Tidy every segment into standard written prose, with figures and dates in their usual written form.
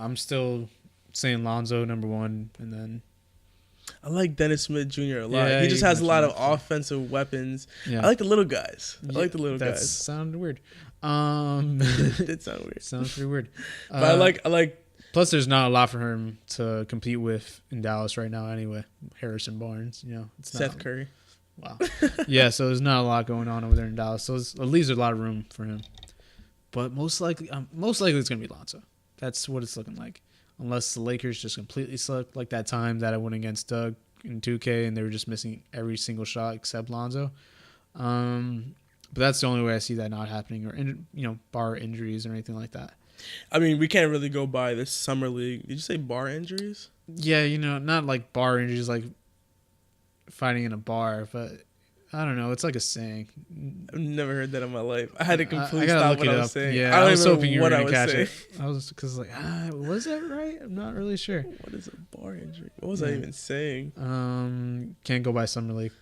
I'm still saying Lonzo number one, and then I like Dennis Smith Jr. a lot. Yeah, He just you has a lot of mentioned that. offensive weapons. yeah, I like the little guys. I Yeah, like the little that guys. sounded weird. It did sound weird. Sounds pretty weird. But I like. Plus, there's not a lot for him to compete with in Dallas right now. Anyway, Harrison Barnes, it's Seth not, Curry. Wow. Yeah, so there's not a lot going on over there in Dallas. So it leaves a lot of room for him. But most likely it's gonna be Lonzo. That's what it's looking like, unless the Lakers just completely suck, like that time that I went against Doug in 2K and they were just missing every single shot except Lonzo. But that's the only way I see that not happening, or bar injuries or anything like that. I mean, we can't really go by this summer league. Did you say bar injuries? Yeah, not like bar injuries, like fighting in a bar, but I don't know. It's like a saying. I've never heard that in my life. I had to completely gotta stop look what it I up. was saying. Yeah, I was don't hoping even you know were what I gonna was catch saying. it. I was because was that right? I'm not really sure. What is a bar injury? What was I even saying? Can't go by summer league.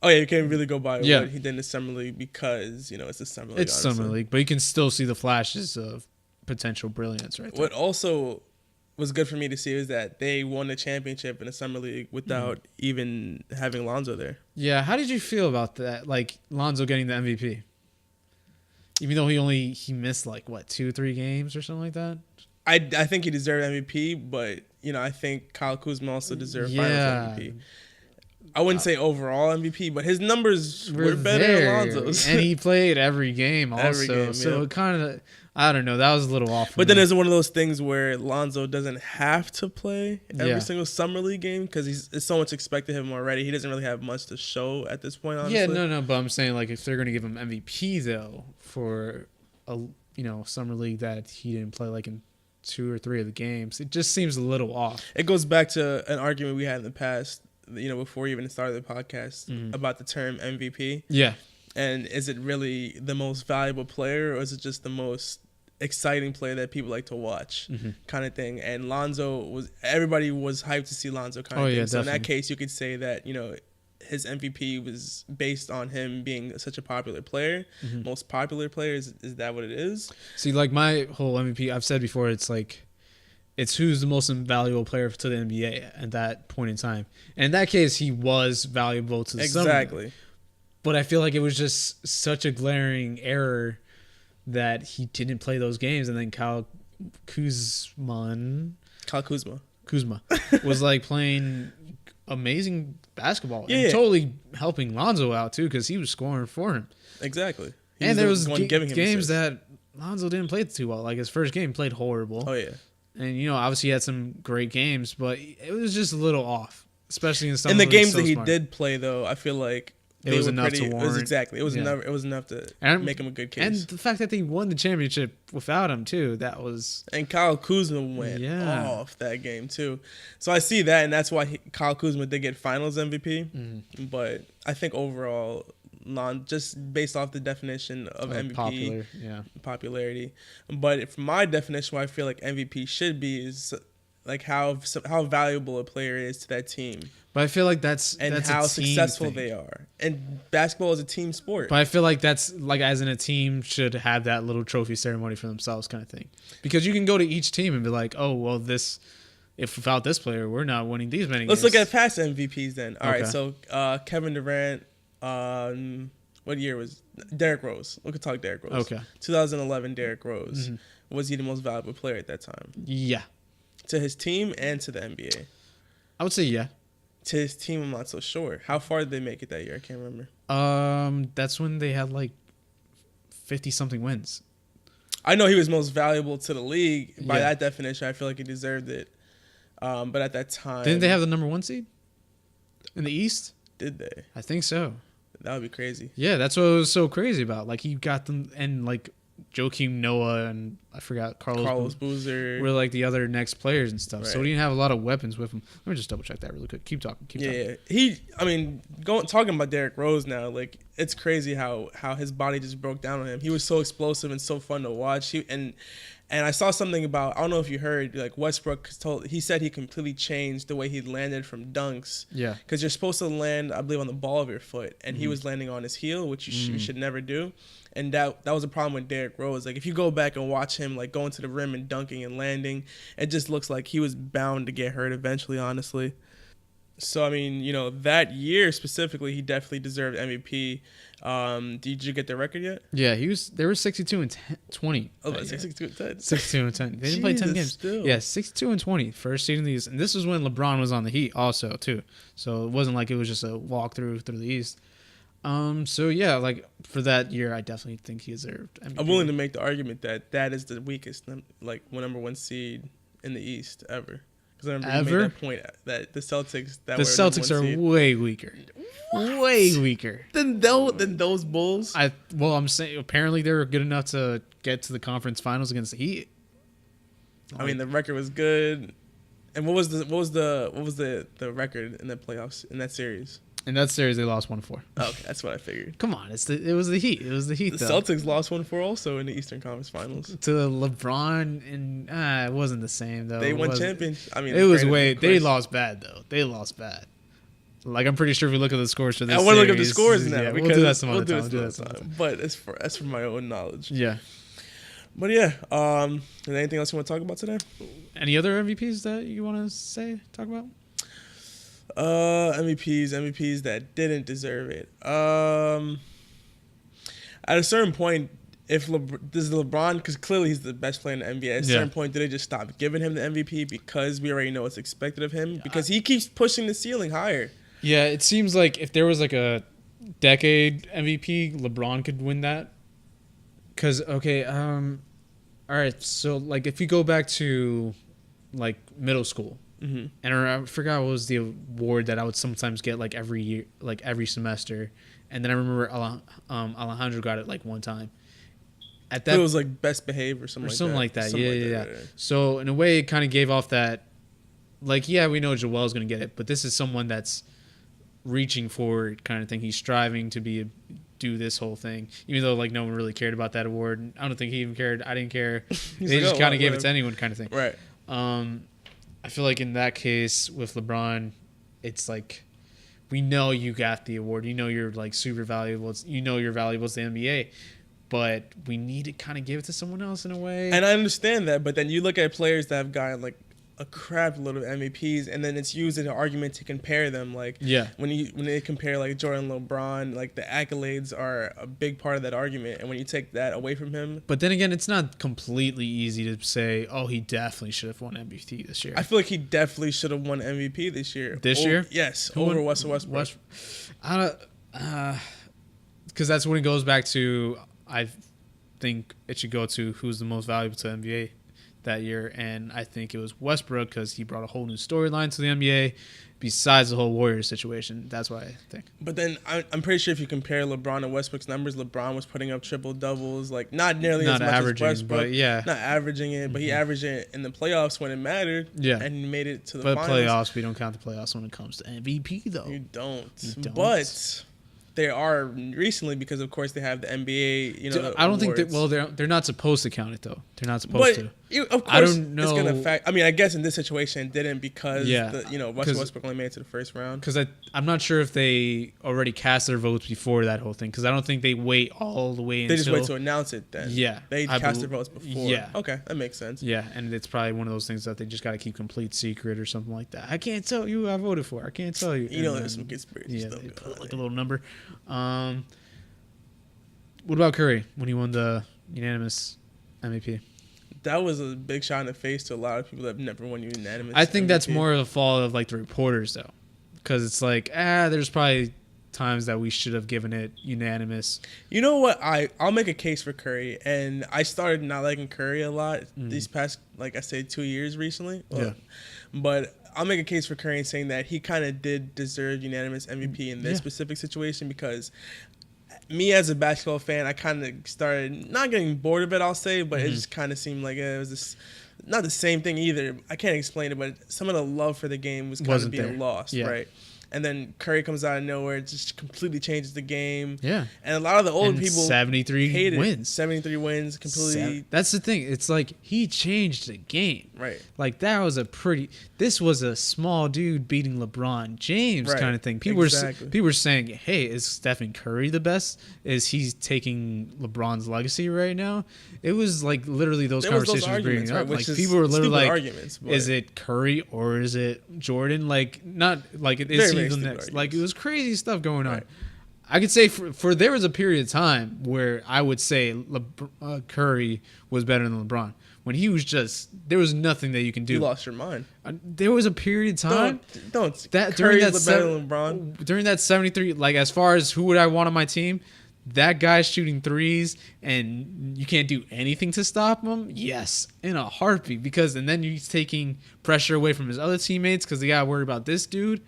Oh yeah, you can't really go by Yeah. what he did in the summer league because it's the summer league. It's honestly. summer league, but you can still see the flashes of potential brilliance right there. What also was good for me to see is that they won the championship in the summer league without even having Lonzo there. Yeah, how did you feel about that? Like Lonzo getting the MVP, even though he missed like 2-3 games or something like that. I think he deserved MVP, but I think Kyle Kuzma also deserved Finals MVP. I wouldn't say overall MVP, but his numbers were better than Lonzo's. And he played every game also. Every game, so yeah. it kind of, I don't know, that was a little off for But me. then it's one of those things where Lonzo doesn't have to play every Yeah. single summer league game because it's so much expected of him already. He doesn't really have much to show at this point, honestly. Yeah, no, but I'm saying like if they're going to give him MVP though for a summer league that he didn't play like in 2 or 3 of the games, it just seems a little off. It goes back to an argument we had in the past, before we even started the podcast about the term MVP. Yeah. And is it really the most valuable player or is it just the most exciting player that people like to watch kind of thing? And everybody was hyped to see Lonzo kind of thing. Yeah, so definitely. in that case, you could say that, his MVP was based on him being such a popular player, most popular player. Is that what it is? See, like my whole MVP, I've said before, it's like, it's who's the most invaluable player to the NBA at that point in time. And in that case, he was valuable to the summer. Exactly. But I feel like it was just such a glaring error that he didn't play those games. And then Kyle Kuzma was like playing amazing basketball and totally helping Lonzo out too because he was scoring for him. Exactly. And there was games that Lonzo didn't play too well. Like his first game played horrible. Oh yeah. And obviously he had some great games, but it was just a little off, especially in some. In the games so that he smart. did play, though, I feel like It was enough to warrant. It was enough to make him a good case. And the fact that they won the championship without him too, that was. And Kyle Kuzma went off that game too, so I see that, and that's why Kyle Kuzma did get Finals MVP. But I think overall, just based off the definition of MVP popularity. But from my definition, what I feel like MVP should be is like how valuable a player is to that team. But I feel like that's how a team successful thing. they are. And basketball is a team sport. But I feel like that's like as in a team should have that little trophy ceremony for themselves kind of thing. Because you can go to each team and be like, oh, well, if without this player, we're not winning these many Let's games. look at past MVPs then. All right, so Kevin Durant, what year was Derrick Rose? We could talk Derrick Rose. Okay. 2011 Derrick Rose. Was he the most valuable player at that time? Yeah. To his team and to the NBA? I would say yeah. To his team, I'm not so sure. How far did they make it that year? I can't remember. That's when they had like 50-something wins. I know he was most valuable to the league. By that definition, I feel like he deserved it. But at that time... Didn't they have the number 1 seed in the East? Did they? I think so. That would be crazy. Yeah, that's what it was so crazy about. Like, he got them, and like Joakim Noah and I forgot Carlos Boozer were like the other next players and stuff. Right. So he didn't have a lot of weapons with him. Let me just double check that really quick. Keep talking. Talking about Derrick Rose now, like it's crazy how his body just broke down on him. He was so explosive and so fun to watch. And I saw something about, I don't know if you heard, like Westbrook he said he completely changed the way he landed from dunks. Yeah. Because you're supposed to land, I believe, on the ball of your foot, and he was landing on his heel, which you should never do. And that was a problem with Derrick Rose. Like if you go back and watch him like going to the rim and dunking and landing, it just looks like he was bound to get hurt eventually, honestly. So I mean, that year specifically, he definitely deserved MVP. Did you get the record yet? Yeah, they were 62 and 20. Oh, 62 and 10. 62 and 10. They didn't play 10 games. Still. Yeah, 62 and 20. First seed in the East. And this was when LeBron was on the Heat also, too. So it wasn't like it was just a walk through the East. So yeah, like for that year, I definitely think he deserved MVP. I'm willing to make the argument that is the weakest, like number one seed in the East ever. Because I remember you made that point that the Celtics are way weaker, way weaker than those Bulls. I'm saying apparently they were good enough to get to the conference finals against the Heat. I mean, the record was good. And what was the record in the playoffs in that series? In that series, they lost 1-4. Oh, okay, that's what I figured. Come on, it was the Heat. It was the Heat. The Celtics lost 1-4 also in the Eastern Conference Finals to LeBron, and it wasn't the same though. They won champions. I mean, it was way. They lost bad though. They lost bad. Like I'm pretty sure if we look at the scores for this, I want to look at the scores now. Yeah, we'll do that some other time. But that's for my own knowledge. Yeah. But yeah, is there anything else you want to talk about today? Any other MVPs that you want to talk about? MVPs that didn't deserve it. At a certain point, this is LeBron, because clearly he's the best player in the NBA. At a certain point, did they just stop giving him the MVP because we already know what's expected of him? Because he keeps pushing the ceiling higher. Yeah, it seems like if there was like a decade MVP, LeBron could win that. Because all right, so like if you go back to like middle school. Mm-hmm. And I forgot what was the award that I would sometimes get like every year, like every semester. And then I remember Alejandro got it like one time. At that, it was like best behave or something like that. Yeah. So in a way, it kind of gave off that, like, yeah, we know Joel's going to get it, but this is someone that's reaching forward kind of thing. He's striving to do this whole thing, even though like no one really cared about that award. I don't think he even cared. I didn't care. They just kind of gave it to anyone kind of thing. Right. I feel like in that case with LeBron, it's like we know you got the award. You know you're like super valuable. You know you're valuable to the NBA, but we need to kind of give it to someone else in a way. And I understand that, but then you look at players that have gotten like a crap load of MVPs, and then it's used as an argument to compare them. Like when they compare like Jordan, LeBron, like the accolades are a big part of that argument. And when you take that away from him, but then again, it's not completely easy to say, oh, he definitely should have won MVP this year. I feel like he definitely should have won MVP this year. Yes, over Russell Westbrook. Because that's when it goes back to, I think it should go to who's the most valuable to NBA that year, and I think it was Westbrook because he brought a whole new storyline to the NBA besides the whole Warriors situation. That's why I think. But then I'm pretty sure if you compare LeBron and Westbrook's numbers, LeBron was putting up triple doubles, like not nearly as much as Westbrook, but not averaging it, but he averaged it in the playoffs when it mattered. Yeah, and he made it to the finals. But playoffs, we don't count the playoffs when it comes to MVP though. You don't. But they are recently because, of course, they have the NBA. I don't think that. Well, they're not supposed to count it though. They're not supposed to. Of course, I don't know. It's gonna affect. I mean, I guess in this situation it didn't because Russell Westbrook only made it to the first round. Because I'm not sure if they already cast their votes before that whole thing. Because I don't think they wait all the way. They just wait to announce it then. Yeah, they cast their votes before. Yeah, okay, that makes sense. Yeah, and it's probably one of those things that they just got to keep complete secret or something like that. I can't tell you who I voted for. I can't tell you. There's some conspiracy stuff. They put like a little number. What about Curry when he won the unanimous MVP? That was a big shot in the face to a lot of people that have never won unanimous. I think that's more of a fault of like the reporters though, because it's like there's probably times that we should have given it unanimous. You know what? I'll make a case for Curry, and I started not liking Curry a lot these past, like I say, 2 years recently. But I'll make a case for Curry saying that he kind of did deserve unanimous MVP in this specific situation because me as a basketball fan, I kind of started not getting bored of it, I'll say, but it just kind of seemed like it was not the same thing either. I can't explain it, but some of the love for the game was kind of being lost, right? And then Curry comes out of nowhere, just completely changes the game. Yeah. And a lot of the older people 73 hate wins. 73 wins, completely. That's the thing. It's like he changed the game. Right. Like that was this was a small dude beating LeBron James kind of thing. People were saying, hey, is Stephen Curry the best? Is he taking LeBron's legacy right now? It was like literally those conversations were bringing up. Like people were literally like, arguments, is it Curry or is it Jordan? Like not like it is the next. Like it was crazy stuff going on. I could say for there was a period of time where I would say Curry was better than LeBron. When he was just, there was nothing that you can do. You lost your mind. There was a period of time. Don't that Curry's better than LeBron. During that 73, like as far as who would I want on my team, that guy's shooting threes and you can't do anything to stop him. Yes, in a heartbeat. And then he's taking pressure away from his other teammates because they got to worry about this dude.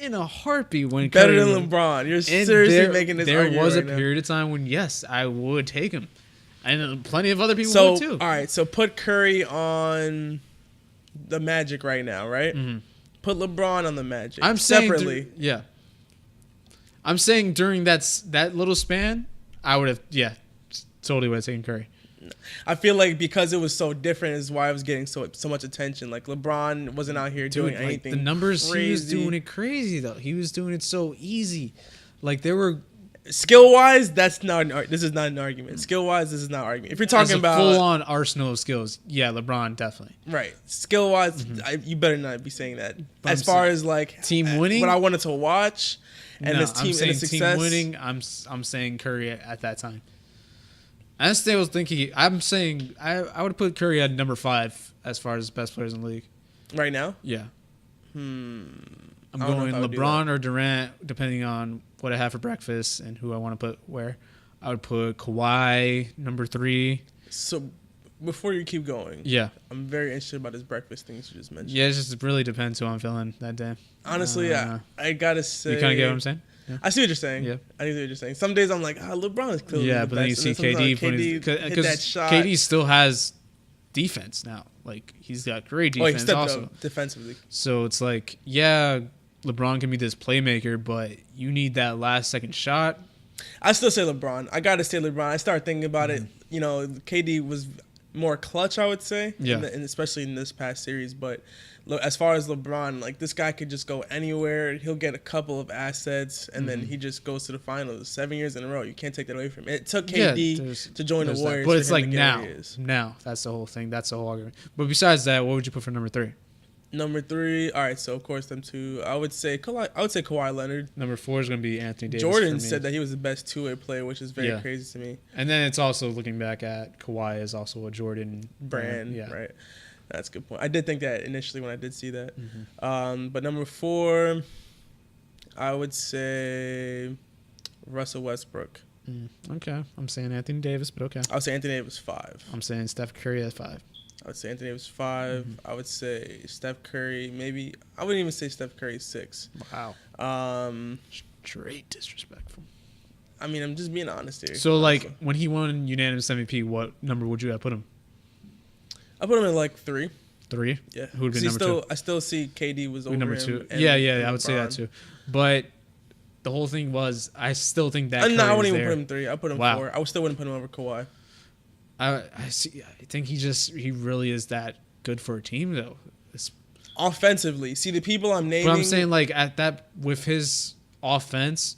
In a heartbeat, when better than LeBron. You're seriously making this argument. There was a period of time when yes, I would take him, and plenty of other people would too. All right, so put Curry on the Magic right now, right? Mm-hmm. Put LeBron on the Magic. I'm separately. Yeah. I'm saying during that little span, I would have totally would have taken Curry. I feel like because it was so different is why I was getting so much attention. Like LeBron wasn't out here doing anything. The numbers, crazy. He was doing it crazy though. He was doing it so easy. Like there were skill wise, this is not an argument. Skill wise, this is not an argument. If you're talking about full on arsenal of skills, yeah, LeBron definitely. Right. Skill wise, you better not be saying that. But as far as like team winning, what I wanted to watch and this team and success. Team winning, I'm saying Curry at that time. I still was thinking. I'm saying I would put Curry at number 5 as far as best players in the league. Right now? Yeah. I'm going LeBron or Durant, depending on what I have for breakfast and who I want to put where. I would put Kawhi number 3. So before you keep going, I'm very interested about this breakfast things you just mentioned. Yeah, it just really depends who I'm feeling that day. Honestly, I gotta say, you kind of get what I'm saying. Yeah. I see what you're saying. Yeah, I see what you're saying. Some days I'm like, LeBron is clearly the but then you see KD because KD still has defense now. Like he's got great defense he also up defensively. So it's like, LeBron can be this playmaker, but you need that last second shot. I still say LeBron. I gotta say LeBron. I start thinking about it. You know, KD was more clutch, I would say, and especially in this past series. But as far as LeBron, like this guy could just go anywhere. He'll get a couple of assets, and then he just goes to the finals 7 years in a row. You can't take that away from him. It took KD to join the Warriors, but it's like now that's the whole thing. That's the whole argument. But besides that, what would you put for number 3? Number 3, all right. So of course them two. I would say Kawhi Leonard. Number 4 is going to be Anthony Davis. Jordan said that he was the best two-way player, which is very crazy to me. And then it's also looking back at Kawhi is also a Jordan brand. Right. That's a good point. I did think that initially when I did see that. But number 4, I would say Russell Westbrook. Okay, I'm saying Anthony Davis, but okay. I would say Anthony Davis 5. I'm saying Steph Curry at 5. I would say Anthony Davis 5. I would say Steph Curry maybe. I wouldn't even say Steph Curry 6. Wow. Straight disrespectful. I mean, I'm just being honest here. So, like, when he won unanimous MVP, what number would you have put him? I put him at like 3. 3? Yeah. Who would be number 2? I still see KD was over number him. 2. Yeah, I would say that too. But the whole thing was, I still think that. No, I wouldn't even put him 3. I put him 4. I still wouldn't put him over Kawhi. I see. I think he really is that good for a team though. Offensively, see the people I'm naming. But I'm saying like at that with his offense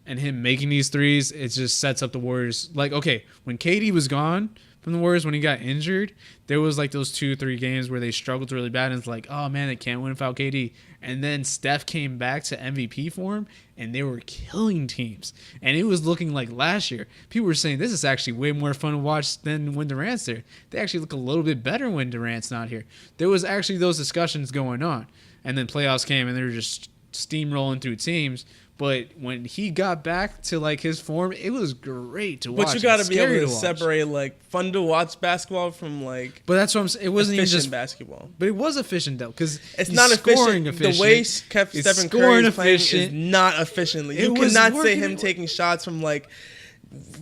and him making these threes, it just sets up the Warriors. Like okay, when KD was gone from the Warriors when he got injured, there was like those 2-3 games where they struggled really bad and it's like, oh man, they can't win without KD. And then Steph came back to MVP form and they were killing teams. And it was looking like last year. People were saying this is actually way more fun to watch than when Durant's there. They actually look a little bit better when Durant's not here. There was actually those discussions going on. And then playoffs came and they were just steamrolling through teams. But when he got back to like his form, it was great to watch. But you got to be able to separate like fun to watch basketball from like. But that's what I'm saying. It wasn't even just basketball. But it was efficient though, because it's not efficient. The way Stephen Curry is playing is not efficiently. You cannot say him taking shots from like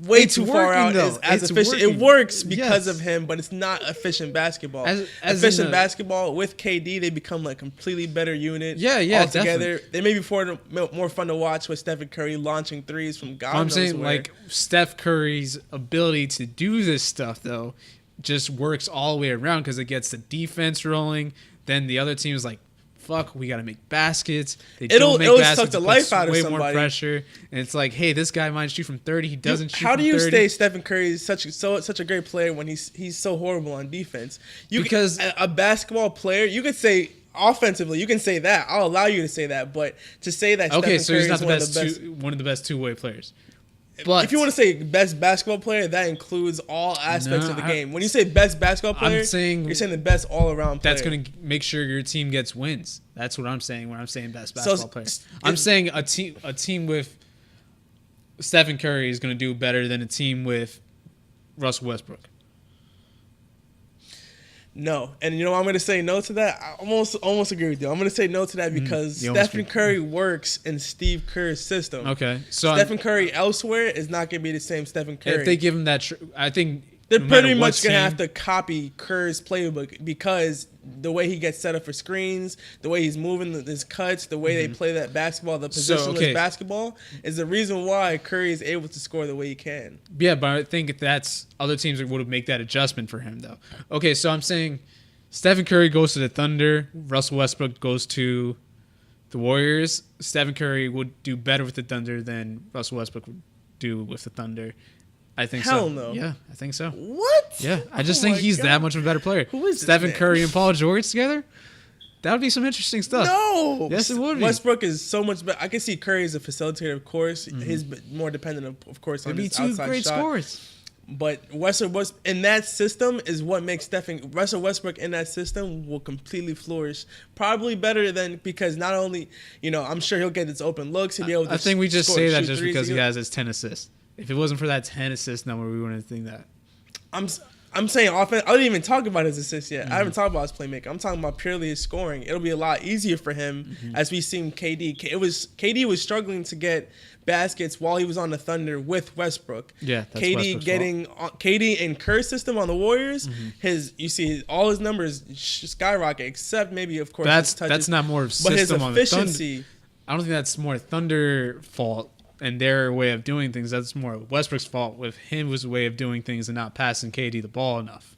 way too far out though. as It's efficient. working. It works because Yes. of him, but it's not efficient basketball. As Efficient in basketball with KD, they become like a completely better unit. Yeah, altogether. They may be more fun to watch with Stephen Curry launching threes from God I'm knows saying where. like Steph Curry's ability to do this stuff though just works all the way around because it gets the defense rolling. Then the other team is like, "Fuck, we got to make baskets." It'll baskets. suck the It life puts out of way somebody. more pressure, and it's like, "Hey, this guy might shoot from 30. He doesn't shoot." How do you from 30. say Stephen Curry is such a great player when he's so horrible on defense? Because a basketball player, you could say offensively, you can say that. I'll allow you to say that, but to say that Okay, Stephen so Curry he's not is one of the best two-way players. But if you want to say best basketball player, that includes all aspects of the game. When you say best basketball player, you're saying the best all-around player. That's going to make sure your team gets wins. That's what I'm saying when I'm saying best basketball player. I'm saying a team with Stephen Curry is going to do better than a team with Russell Westbrook. No, and you know I'm going to say no to that. I almost agree with you. I'm going to say no to that because Stephen Curry works in Steve Kerr's system. Okay, so Stephen Curry elsewhere is not going to be the same Stephen Curry. If they give him that, I think they're pretty much going to have to copy Kerr's playbook because the way he gets set up for screens, the way he's moving his cuts, the way they play that basketball, the positionless basketball is the reason why Curry is able to score the way he can. Yeah, but I think that's other teams would make that adjustment for him, though. Okay, so I'm saying Stephen Curry goes to the Thunder, Russell Westbrook goes to the Warriors. Stephen Curry would do better with the Thunder than Russell Westbrook would do with the Thunder. I think Hell so. no. Yeah, I think so. What? Yeah, I just think he's that much of a better player. Who is Stephen this Curry and Paul George together? That would be some interesting stuff. No. Yes, it would be. Westbrook is so much better. I can see Curry as a facilitator, of course. He's more dependent, of course, on his outside shot. It'd be two great scores. But Russell Westbrook in that system is what makes Russell Westbrook in that system will completely flourish. Probably better than because not only, I'm sure he'll get his open looks. He'll be able to I think we just say that just threes. because he has his 10 assists. If it wasn't for that 10 assist number, we wouldn't think that. I'm saying offense. I didn't even talk about his assists yet. I haven't talked about his playmaking. I'm talking about purely his scoring. It'll be a lot easier for him as we've seen KD. KD was struggling to get baskets while he was on the Thunder with Westbrook. Yeah, that's KD Westbrook's getting fault. KD and Kerr's system on the Warriors. You see all his numbers skyrocket, except maybe of course that's not more of system but his on the efficiency. Thunder. I don't think that's more Thunder fault and their way of doing things. That's more Westbrook's fault with his way of doing things and not passing KD the ball enough.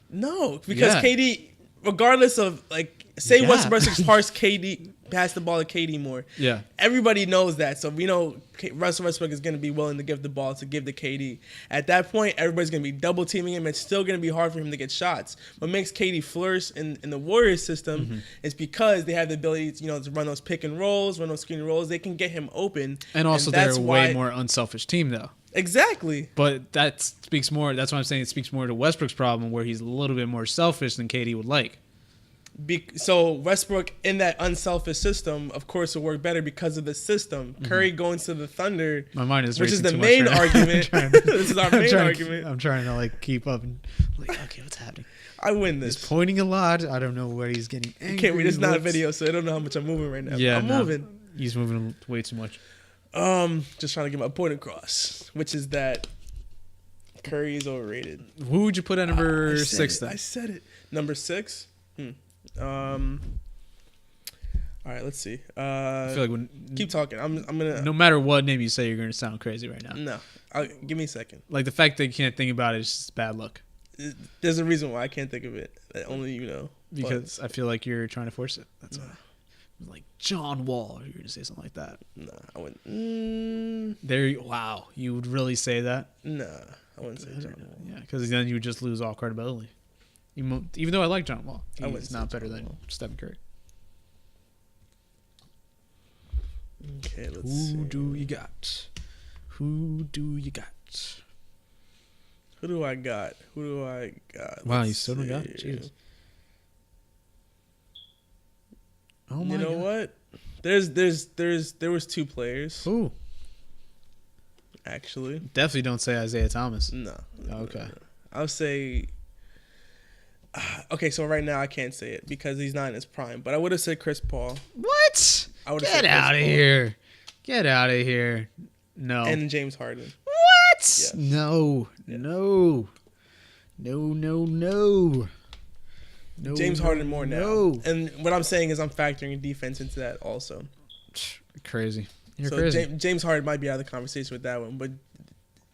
No, because KD, regardless of Westbrook's parts, KD pass the ball to KD more. Yeah, everybody knows that, so we know Russell Westbrook is going to be willing to give the ball to KD. At that point, everybody's going to be double teaming him. It's still going to be hard for him to get shots. What makes KD flourish in the Warriors system is because they have the ability, to run those pick and rolls, run those screen rolls. They can get him open, and also they're a way more unselfish team though. Exactly. But that speaks more. That's why I'm saying it speaks more to Westbrook's problem, where he's a little bit more selfish than KD would like. So Westbrook in that unselfish system, of course, will work better because of the system. Curry going to the Thunder, my mind is which is the too main much right argument. This is our main argument. I'm trying to keep up and okay, what's happening? I win this. He's pointing a lot. I don't know where he's getting angry. Can't read. It's not a video, so I don't know how much I'm moving right now. Yeah, I'm moving. He's moving way too much. Just trying to get my point across, which is that Curry is overrated. Who would you put at number 6 then? I said it. Number 6? All right, let's see. I feel like keep talking. I'm gonna. No matter what name you say, you're gonna sound crazy right now. No, give me a second. Like the fact that you can't think about it is just bad luck. There's a reason why I can't think of it. That only you know. Because I feel like you're trying to force it. That's why. Like John Wall, you're gonna say something like that. Nah, I wouldn't. Wow, you would really say that? Nah, I wouldn't say John Wall. Yeah, because then you would just lose all credibility. Even though I like John Wall, he's not better than Stephen Curry. Okay, let's see. Who do you got? Who do you got? Who do I got? Wow, you still don't got it? Jeez. Oh my God. You know what? There was 2 players. Who? Actually. Definitely don't say Isaiah Thomas. No. Okay. No. I'll say. Okay, so right now I can't say it because he's not in his prime. But I would have said Chris Paul. What? Get out of here! Get out of here! No. And James Harden. What? Yes. No. No. James Harden more now. And what I'm saying is I'm factoring defense into that also. Crazy. You're crazy. James Harden might be out of the conversation with that one, but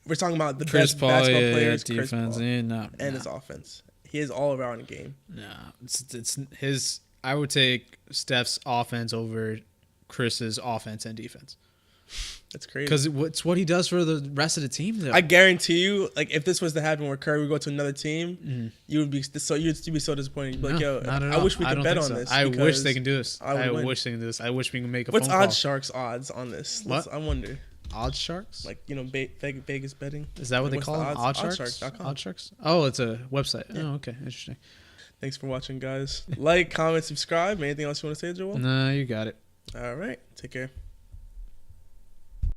we're talking about the Chris best Paul, basketball players, defense, Chris Paul, and his offense. He is all around game. No, it's his. I would take Steph's offense over Chris's offense and defense. That's crazy. Because it's what he does for the rest of the team. Though. I guarantee you, like if this was to happen where Curry would go to another team, you would be so disappointed. You'd be like, "Yo, I wish we could bet on this." I wish they can do this. I wish they can do this. I wish we can make a. What's phone call. Odds odds on this? I wonder. Odds Sharks? Like Vegas betting. Is that what they call them? Oddsharks.com. Oddsharks. Oh, it's a website. Yeah. Oh, okay, interesting. Thanks for watching, guys. Like, comment, subscribe. Anything else you want to say, Joel? No, you got it. All right. Take care.